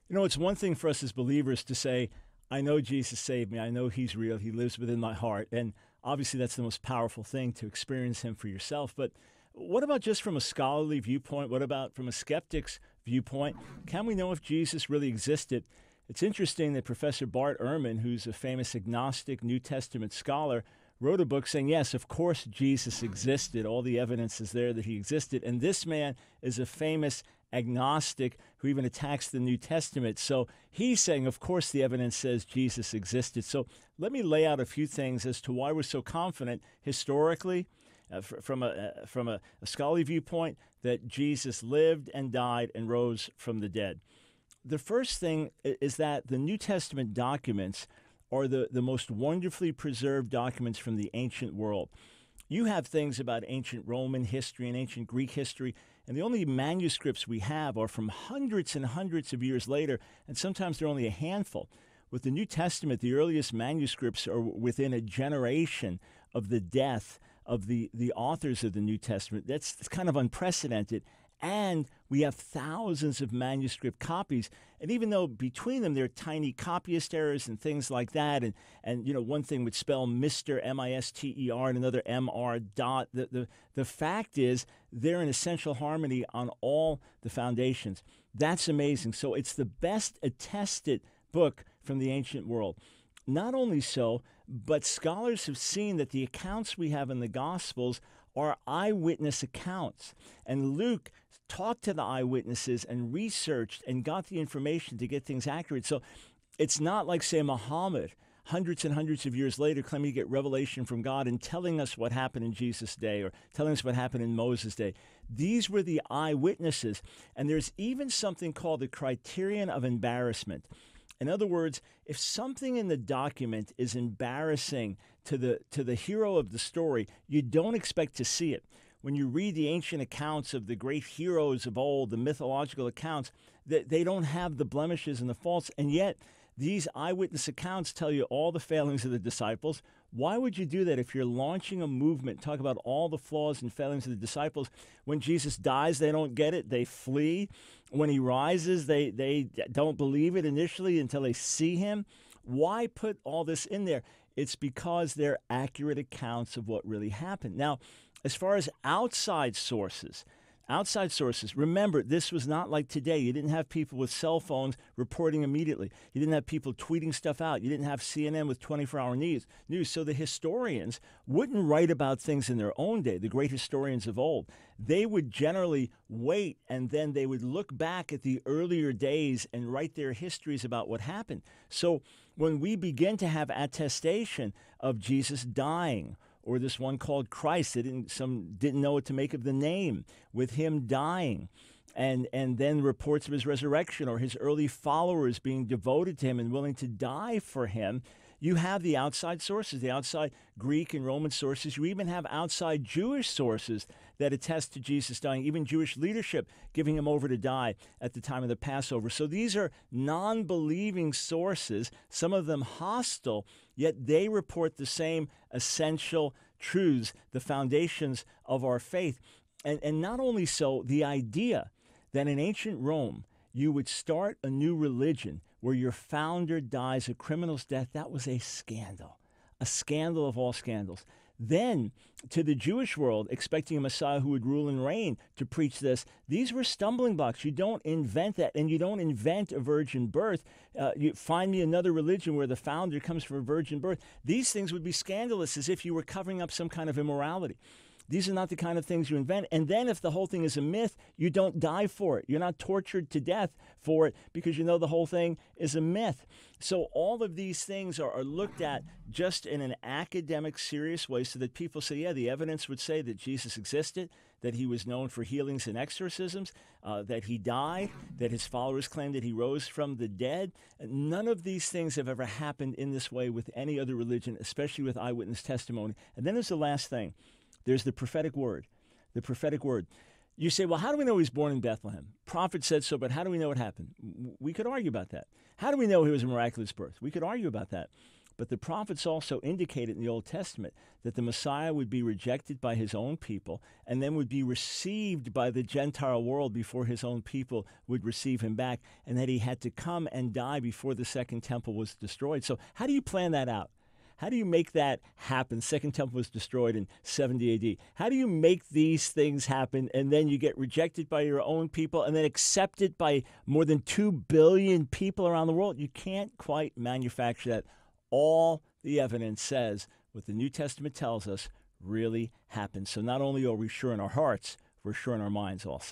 You know, it's one thing for us as believers to say, I know Jesus saved me. I know he's real. He lives within my heart. And obviously, that's the most powerful thing to experience him for yourself. But what about just from a scholarly viewpoint? What about from a skeptic's viewpoint? Can we know if Jesus really existed? It's interesting that Professor Bart Ehrman, who's a famous agnostic New Testament scholar, wrote a book saying, yes, of course Jesus existed. All the evidence is there that he existed. And this man is a famous agnostic who even attacks the New Testament. So he's saying, of course, the evidence says Jesus existed. So let me lay out a few things as to why we're so confident historically, from a scholarly viewpoint, that Jesus lived and died and rose from the dead. The first thing is that the New Testament documents are the most wonderfully preserved documents from the ancient world. You have things about ancient Roman history and ancient Greek history, and the only manuscripts we have are from hundreds and hundreds of years later, and sometimes they're only a handful. With the New Testament, the earliest manuscripts are within a generation of the death of the authors of the New Testament. That's kind of unprecedented. And we have thousands of manuscript copies. And even though between them there are tiny copyist errors and things like that, and you know, one thing would spell Mr. M-I-S-T-E-R and another M-R dot, the fact is they're in essential harmony on all the foundations. That's amazing. So it's the best attested book from the ancient world. Not only so, but scholars have seen that the accounts we have in the Gospels are eyewitness accounts. And Luke talked to the eyewitnesses and researched and got the information to get things accurate. So it's not like, say, Muhammad, hundreds and hundreds of years later, claiming to get revelation from God and telling us what happened in Jesus' day or telling us what happened in Moses' day. These were the eyewitnesses. And there's even something called the criterion of embarrassment. In other words, if something in the document is embarrassing to the hero of the story, you don't expect to see it. When you read the ancient accounts of the great heroes of old, the mythological accounts, they don't have the blemishes and the faults, and yet these eyewitness accounts tell you all the failings of the disciples. Why would you do that if you're launching a movement, talk about all the flaws and failings of the disciples? When Jesus dies, they don't get it. They flee. When he rises, they don't believe it initially until they see him. Why put all this in there? It's because they're accurate accounts of what really happened. Now, as far as outside sources, remember, this was not like today. You didn't have people with cell phones reporting immediately. You didn't have people tweeting stuff out. You didn't have CNN with 24-hour news. So the historians wouldn't write about things in their own day, the great historians of old. They would generally wait, and then they would look back at the earlier days and write their histories about what happened. So when we begin to have attestation of Jesus dying, or this one called Christ, some didn't know what to make of the name, with him dying, and then reports of his resurrection, or his early followers being devoted to him and willing to die for him. You have the outside sources, the outside Greek and Roman sources. You even have outside Jewish sources that attest to Jesus dying, even Jewish leadership giving him over to die at the time of the Passover. So these are non-believing sources, some of them hostile, yet they report the same essential truths, the foundations of our faith. And not only so, the idea that in ancient Rome, you would start a new religion where your founder dies a criminal's death, that was a scandal of all scandals. Then, to the Jewish world, expecting a Messiah who would rule and reign to preach this, these were stumbling blocks. You don't invent that, and you don't invent a virgin birth. You find me another religion where the founder comes from a virgin birth. These things would be scandalous, as if you were covering up some kind of immorality. These are not the kind of things you invent. And then if the whole thing is a myth, you don't die for it. You're not tortured to death for it because you know the whole thing is a myth. So all of these things are looked at just in an academic, serious way so that people say, yeah, the evidence would say that Jesus existed, that he was known for healings and exorcisms, that he died, that his followers claimed that he rose from the dead. None of these things have ever happened in this way with any other religion, especially with eyewitness testimony. And then there's the last thing. There's the prophetic word. The prophetic word. You say, well, how do we know he was born in Bethlehem? Prophet said so, but how do we know it happened? We could argue about that. How do we know he was a miraculous birth? We could argue about that. But the prophets also indicated in the Old Testament that the Messiah would be rejected by his own people and then would be received by the Gentile world before his own people would receive him back, and that he had to come and die before the Second Temple was destroyed. So how do you plan that out? How do you make that happen? Second Temple was destroyed in 70 AD. How do you make these things happen, and then you get rejected by your own people and then accepted by more than 2 billion people around the world? You can't quite manufacture that. All the evidence says what the New Testament tells us really happened. So not only are we sure in our hearts, we're sure in our minds also.